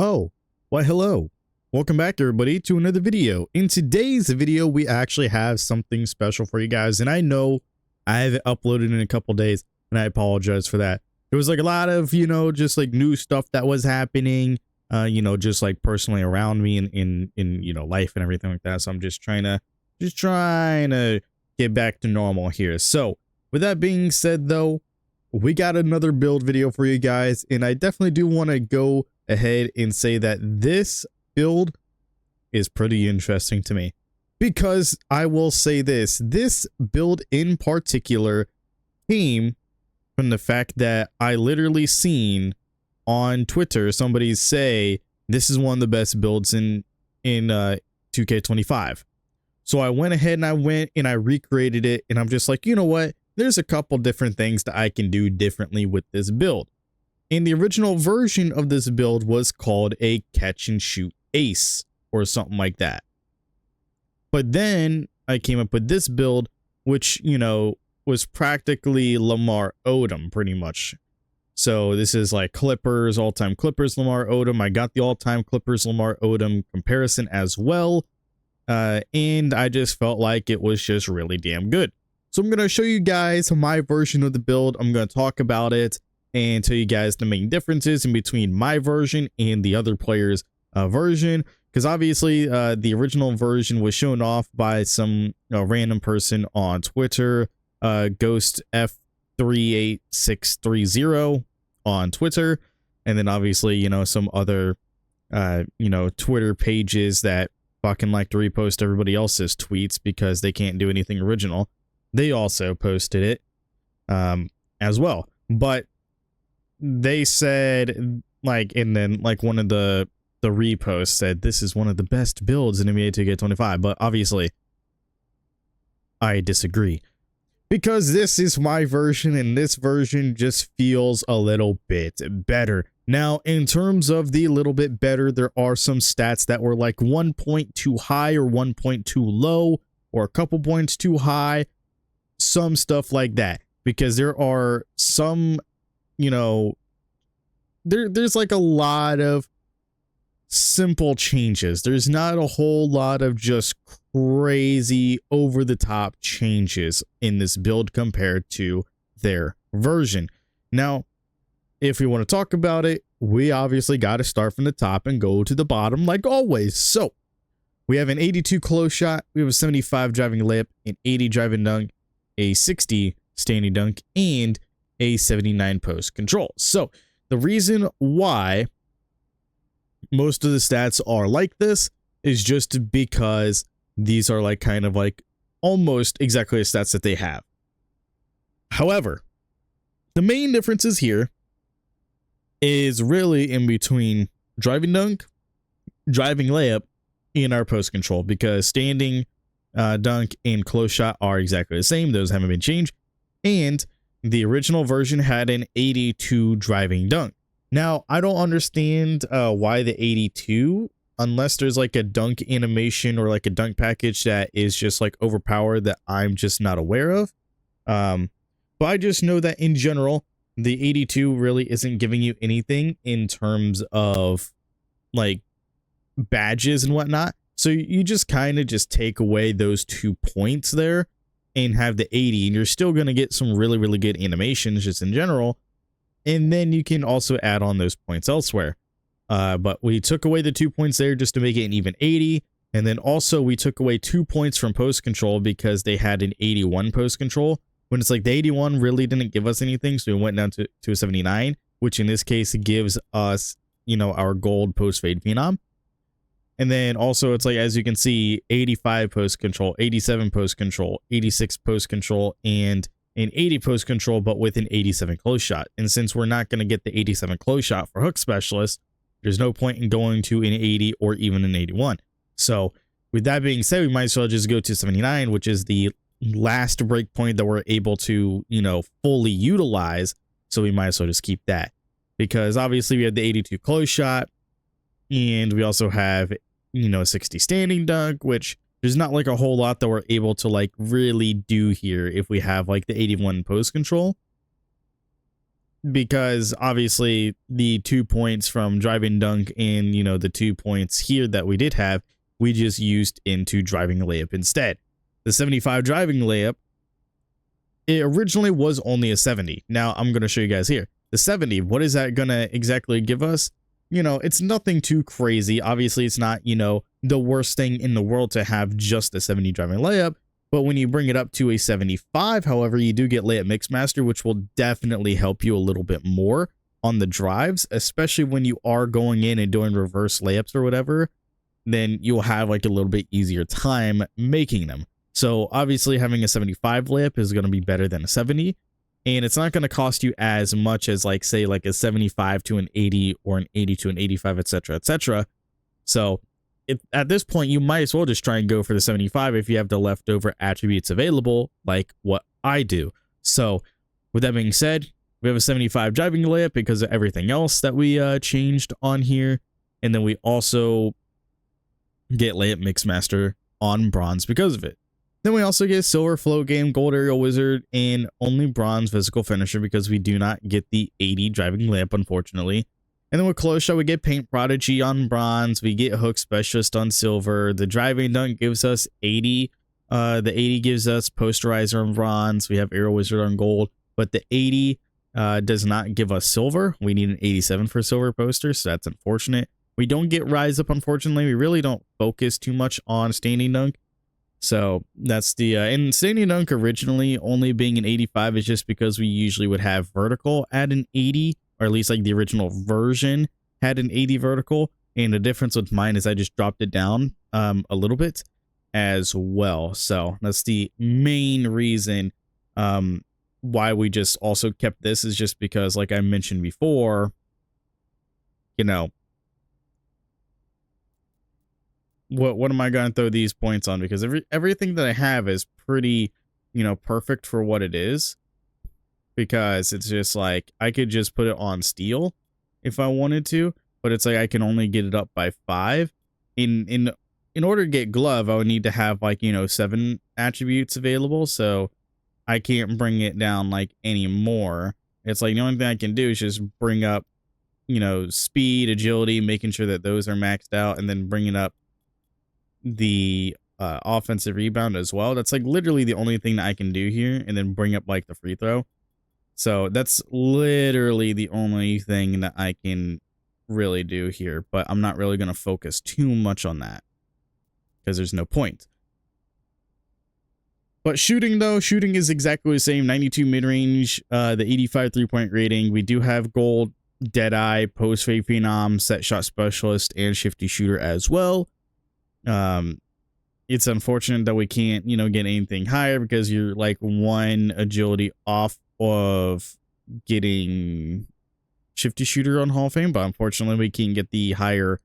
Oh, why hello. Welcome back everybody to another video. In today's video, we actually have something special for you guys. And I know I haven't uploaded in a couple days and I apologize for that. There was like a lot of, just like new stuff that was happening, just like personally around me in life and everything like that. So I'm just trying to get back to normal here. So with that being said though, we got another build video for you guys. And I definitely do want to go ahead and say that this build is pretty interesting to me, because I will say this build in particular came from the fact that I literally seen on Twitter somebody say this is one of the best builds in 2K25. So I went ahead and I recreated it, and I'm just like, you know what, there's a couple different things that I can do differently with this build. And the original version of this build was called a catch and shoot ace or something like that. But then I came up with this build, which, was practically Lamar Odom pretty much. So this is like Clippers, all-time Clippers Lamar Odom. I got the all-time Clippers Lamar Odom comparison as well. And I just felt like it was just really damn good. So I'm going to show you guys my version of the build. I'm going to talk about it and tell you guys the main differences in between my version and the other player's version, because obviously the original version was shown off by some random person on Twitter, Ghost F38630 on Twitter, and then obviously some other Twitter pages that fucking like to repost everybody else's tweets because they can't do anything original. They also posted it as well, but they said and then one of the reposts said this is one of the best builds in NBA2K25, but obviously I disagree, because this is my version and this version just feels a little bit better. Now, in terms of the little bit better, there are some stats that were like 1 point too high or 1 point too low or a couple points too high, some stuff like that, because there are some there's like a lot of simple changes. There's not a whole lot of just crazy over the top changes in this build compared to their version. Now, if we want to talk about it, we obviously got to start from the top and go to the bottom like always. So we have an 82 close shot, we have a 75 driving layup, an 80 driving dunk, a 60 standing dunk, and a 79 post control. So the reason why most of the stats are like this is just because these are like kind of like almost exactly the stats that they have. However, the main differences here is really in between driving dunk, driving layup, and our post control, because standing dunk and close shot are exactly the same. Those haven't been changed. And the original version had an 82 driving dunk. Now, I don't understand why the 82, unless there's like a dunk animation or like a dunk package that is just like overpowered that I'm just not aware of. But I just know that in general, the 82 really isn't giving you anything in terms of like badges and whatnot. So you just kind of just take away those 2 points there and have the 80, and you're still going to get some really, really good animations just in general. And then you can also add on those points elsewhere. But we took away the 2 points there just to make it an even 80. And then also we took away 2 points from post control because they had an 81 post control, when it's like the 81 really didn't give us anything. So we went down to a 79, which in this case gives us, our gold post fade phenom. And then also it's like, as you can see, 85 post control, 87 post control, 86 post control, and an 80 post control, but with an 87 close shot. And since we're not going to get the 87 close shot for hook specialist, there's no point in going to an 80 or even an 81. So with that being said, we might as well just go to 79, which is the last break point that we're able to, fully utilize. So we might as well just keep that, because obviously we have the 82 close shot, and we also have, 60 standing dunk, which there's not like a whole lot that we're able to like really do here if we have like the 81 post control. because obviously the 2 points from driving dunk and, you know, the 2 points here that we did have, we just used into driving layup instead. The 75 driving layup, it originally was only a 70. Now I'm going to show you guys here. The 70, what is that going to exactly give us? You know, it's nothing too crazy. Obviously, it's not, you know, the worst thing in the world to have just a 70 driving layup. But when you bring it up to a 75, however, you do get layup mixmaster, which will definitely help you a little bit more on the drives, especially when you are going in and doing reverse layups or whatever. Then you'll have like a little bit easier time making them. So obviously having a 75 layup is going to be better than a 70. And it's not going to cost you as much as like, say, like a 75 to an 80 or an 80 to an 85, etc., etc. So at this point, you might as well just try and go for the 75 if you have the leftover attributes available, like what I do. So with that being said, we have a 75 driving layup because of everything else that we changed on here. And then we also get layup mixmaster on bronze because of it. Then we also get silver float game, gold aerial wizard, and only bronze physical finisher because we do not get the 80 driving layup, unfortunately. And then with close shot, we get paint prodigy on bronze. We get hook specialist on silver. The driving dunk gives us 80. The 80 gives us posterizer on bronze. We have aerial wizard on gold, but the 80 does not give us silver. We need an 87 for silver poster, so that's unfortunate. We don't get rise up, unfortunately. We really don't focus too much on standing dunk. So that's the and standing dunk originally only being an 85 is just because we usually would have vertical at an 80, or at least like the original version had an 80 vertical. And the difference with mine is I just dropped it down a little bit as well. So that's the main reason why we just also kept this, is just because, like I mentioned before, you know, what am I going to throw these points on? Because everything that I have is pretty, you know, perfect for what it is. Because it's just like, I could just put it on steel if I wanted to, but it's like I can only get it up by 5. In order to get glove, I would need to have like, you know, 7 attributes available. So I can't bring it down like anymore. It's like the only thing I can do is just bring up, you know, speed, agility, making sure that those are maxed out, and then bringing up the offensive rebound as well. That's like literally the only thing that I can do here, and then bring up like the free throw. So that's literally the only thing that I can really do here, but I'm not really going to focus too much on that because there's no point. But shooting though, shooting is exactly the same. 92 mid-range, the 85 3-point rating. We do have gold, Deadeye, post fade phenom, set shot specialist, and shifty shooter as well. It's unfortunate that we can't, you know, get anything higher because you're like 1 agility off of getting shifty shooter on Hall of Fame, but unfortunately we can't get the higher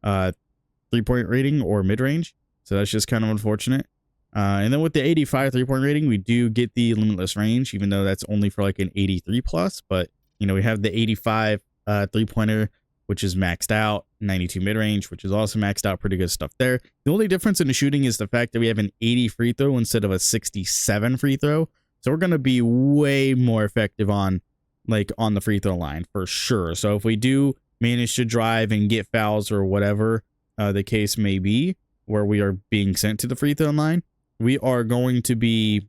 3-point rating or mid-range, so that's just kind of unfortunate. And then with the 85 3-point rating, we do get the limitless range, even though that's only for like an 83 plus, but you know, we have the 85 3-pointer, which is maxed out, 92 mid-range, which is also maxed out. Pretty good stuff there. The only difference in the shooting is the fact that we have an 80 free throw instead of a 67 free throw. So we're going to be way more effective on the free throw line for sure. So if we do manage to drive and get fouls or whatever the case may be, where we are being sent to the free throw line, we are going to be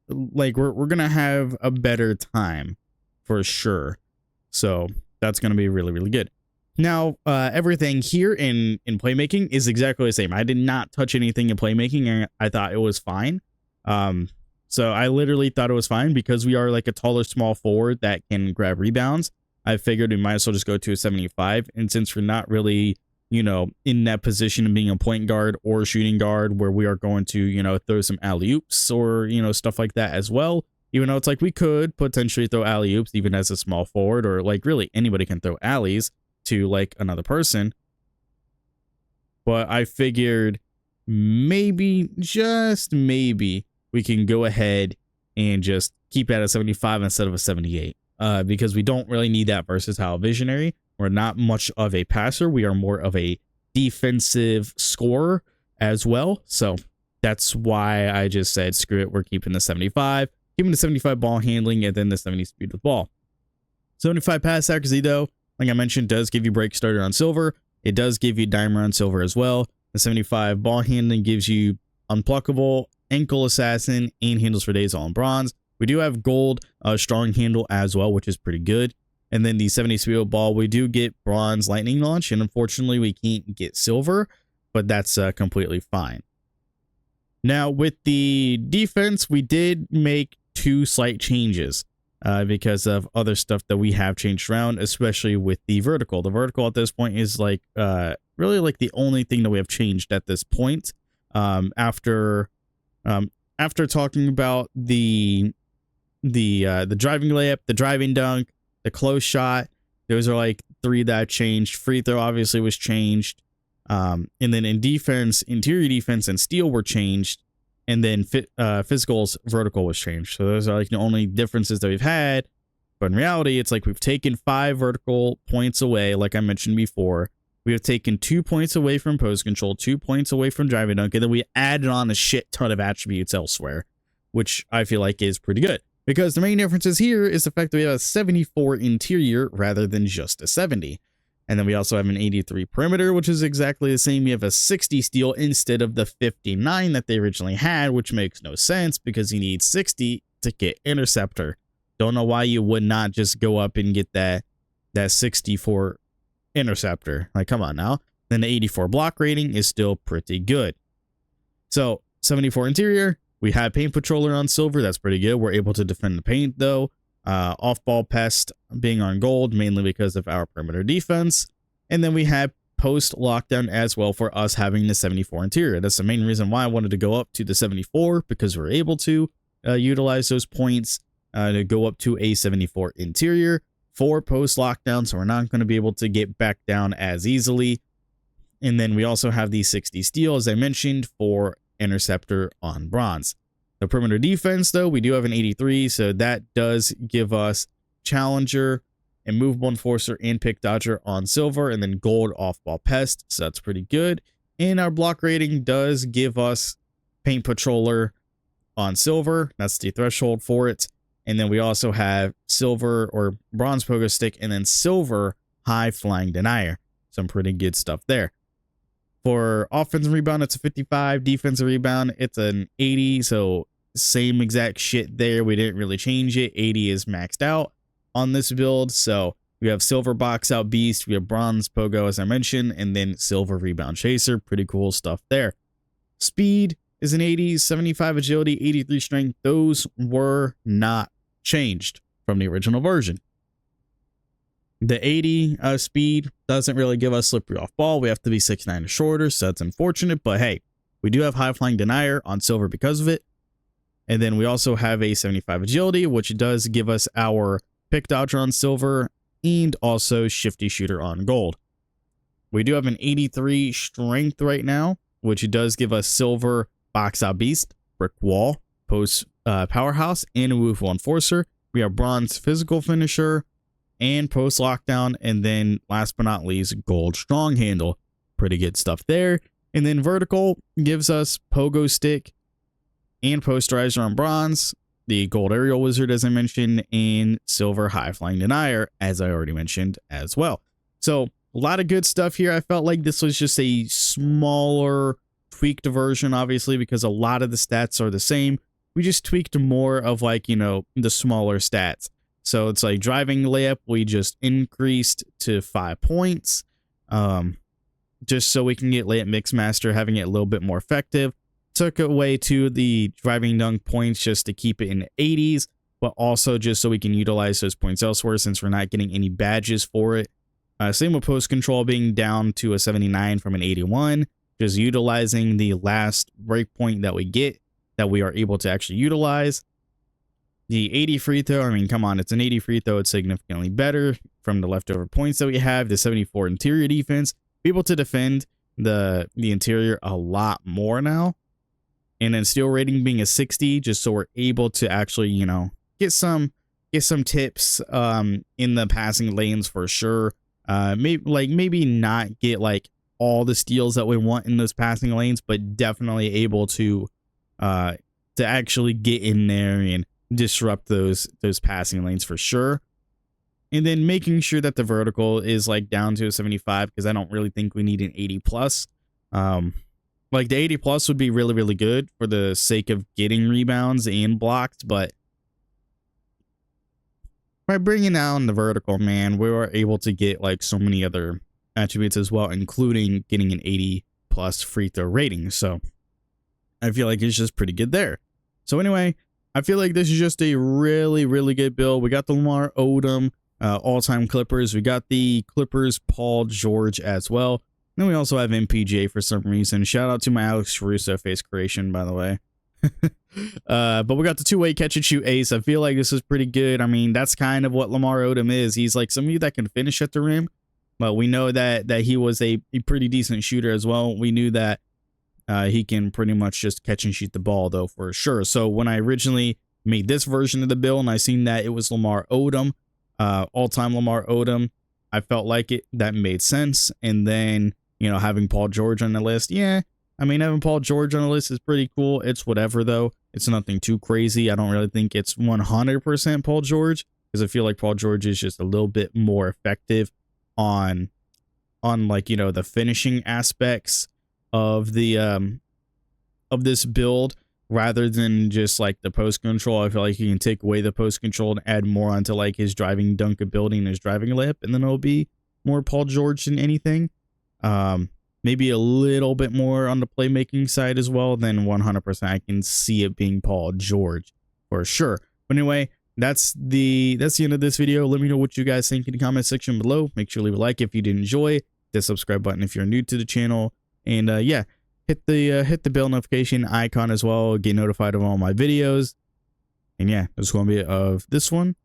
like, we're going to have a better time for sure. So that's going to be really, really good. Now, everything here in playmaking is exactly the same. I did not touch anything in playmaking, and I thought it was fine. So I literally thought it was fine because we are like a taller, small forward that can grab rebounds. I figured we might as well just go to a 75. And since we're not really, you know, in that position of being a point guard or shooting guard where we are going to, you know, throw some alley-oops or, you know, stuff like that as well, even though it's like we could potentially throw alley-oops even as a small forward, or like really anybody can throw alleys to like another person. But I figured maybe, just maybe, we can go ahead and just keep it at a 75 instead of a 78. Because we don't really need that versatile visionary. We're not much of a passer. We are more of a defensive scorer as well. So that's why I just said, screw it, we're keeping the 75. Keeping the 75 ball handling and then the 70 speed with ball. 75 pass accuracy, though, like I mentioned, does give you break starter on silver. It does give you dimer on silver as well. The 75 ball handling gives you unpluckable, ankle assassin, and handles for days all in bronze. We do have gold strong handle as well, which is pretty good. And then the 70 speed ball, we do get bronze lightning launch, and unfortunately we can't get silver, but that's completely fine. Now with the defense, we did make 2 slight changes because of other stuff that we have changed around, especially with the vertical. The vertical at this point is like really like the only thing that we have changed at this point. After talking about the driving layup, the driving dunk, the close shot, those are like 3 that changed. Free throw obviously was changed. And then in defense, interior defense and steal were changed. And then physicals, vertical was changed. So those are like the only differences that we've had. But in reality, it's like we've taken 5 vertical points away, like I mentioned before. We have taken 2 points away from post control, 2 points away from driving dunk, and then we added on a shit ton of attributes elsewhere, which I feel like is pretty good. Because the main differences here is the fact that we have a 74 interior rather than just a 70. And then we also have an 83 perimeter, which is exactly the same. We have a 60 steal instead of the 59 that they originally had, which makes no sense because you need 60 to get interceptor. Don't know why you would not just go up and get that 64 interceptor. Like, come on now. Then the 84 block rating is still pretty good. So 74 interior, we have paint patroller on silver. That's pretty good. We're able to defend the paint though. Off-ball pest being on gold, mainly because of our perimeter defense. And then we have post lockdown as well for us having the 74 interior. That's the main reason why I wanted to go up to the 74, because we're able to utilize those points to go up to a 74 interior for post lockdown. So we're not going to be able to get back down as easily. And then we also have the 60 steal, as I mentioned, for interceptor on bronze. The perimeter defense, though, we do have an 83, so that does give us challenger, immovable enforcer, and pick dodger on silver, and then gold off-ball pest, so that's pretty good. And our block rating does give us paint patroller on silver. That's the threshold for it. And then we also have silver or bronze pogo stick, and then silver high flying denier. Some pretty good stuff there. For offensive rebound, it's a 55. Defensive rebound, it's an 80. So same exact shit there. We didn't really change it. 80 is maxed out on this build. So we have silver box out beast. We have bronze pogo, as I mentioned, and then silver rebound chaser. Pretty cool stuff there. Speed is an 80. 75 agility, 83 strength. Those were not changed from the original version. The 80 speed doesn't really give us slippery off ball. We have to be 6'9" or shorter, so that's unfortunate. But hey, we do have high flying denier on silver because of it. And then we also have a 75 agility, which does give us our pick dodger on silver and also shifty shooter on gold. We do have an 83 strength right now, which does give us silver box out beast, brick wall, post powerhouse, and a immovable enforcer. We have bronze physical finisher and post lockdown, and then last but not least, gold strong handle. Pretty good stuff there. And then vertical gives us pogo stick and posterizer on bronze, the gold aerial wizard, as I mentioned, and silver high flying denier, as I already mentioned as well. So a lot of good stuff here. I felt like this was just a smaller tweaked version, obviously, because a lot of the stats are the same. We just tweaked more of, like, you know, the smaller stats. So it's like driving layup, we just increased to 5 points, just so we can get layup mix master, having it a little bit more effective. Took away to the driving dunk points just to keep it in the 80s, but also just so we can utilize those points elsewhere since we're not getting any badges for it. Same with post control being down to a 79 from an 81, just utilizing the last breakpoint that we get that we are able to actually utilize. The 80 free throw, I mean, come on, it's an 80 free throw. It's significantly better from the leftover points that we have. The 74 interior defense, be able to defend the interior a lot more now. And then steal rating being a 60, just so we're able to actually, you know, get some tips in the passing lanes for sure. Maybe not get like all the steals that we want in those passing lanes, but definitely able to actually get in there and disrupt those passing lanes for sure. and then making sure that the vertical is like down to a 75, because I don't really think we need an 80 plus. Like the 80 plus would be really, really good for the sake of getting rebounds and blocks, but by bringing down the vertical, man, we were able to get like so many other attributes as well, including getting an 80 plus free throw rating. So I feel like it's just pretty good there. So anyway, I feel like this is just a really, really good build. We got the Lamar Odom all-time Clippers. We got the Clippers Paul George as well. Then we also have MPJ for some reason. Shout out to my Alex Caruso face creation, by the way. But we got the two-way catch and shoot ace. I feel like this is pretty good. I mean, that's kind of what Lamar Odom is. He's like somebody that can finish at the rim, but we know that he was a pretty decent shooter as well. We knew that he can pretty much just catch and shoot the ball, though, for sure. So when I originally made this version of the build and I seen that it was Lamar Odom, all-time Lamar Odom, I felt like that made sense. And then, you know, having Paul George on the list, yeah, I mean, having Paul George on the list is pretty cool. It's whatever, though. It's nothing too crazy. I don't really think it's 100% Paul George, because I feel like Paul George is just a little bit more effective on like, you know, the finishing aspects of the of this build, rather than just like the post control. I feel like you can take away the post control and add more onto like his driving dunk ability and his driving layup, and then it'll be more Paul George than anything. Maybe a little bit more on the playmaking side as well. Then 100% I can see it being Paul George for sure. But anyway, that's the end of this video. Let me know what you guys think in the comment section below. Make sure to leave a like if you did enjoy. Hit the subscribe button if you're new to the channel, and yeah, hit the bell notification icon as well. Get notified of all my videos. And yeah, that's going to be it of this one.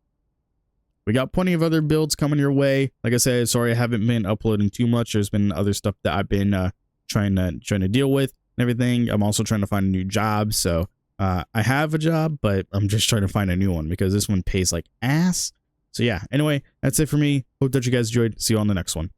We got plenty of other builds coming your way. Like I said, sorry I haven't been uploading too much. There's been other stuff that I've been trying to deal with and everything. I'm also trying to find a new job. So I have a job, but I'm just trying to find a new one because this one pays like ass. So yeah, anyway, that's it for me. Hope that you guys enjoyed. See you on the next one.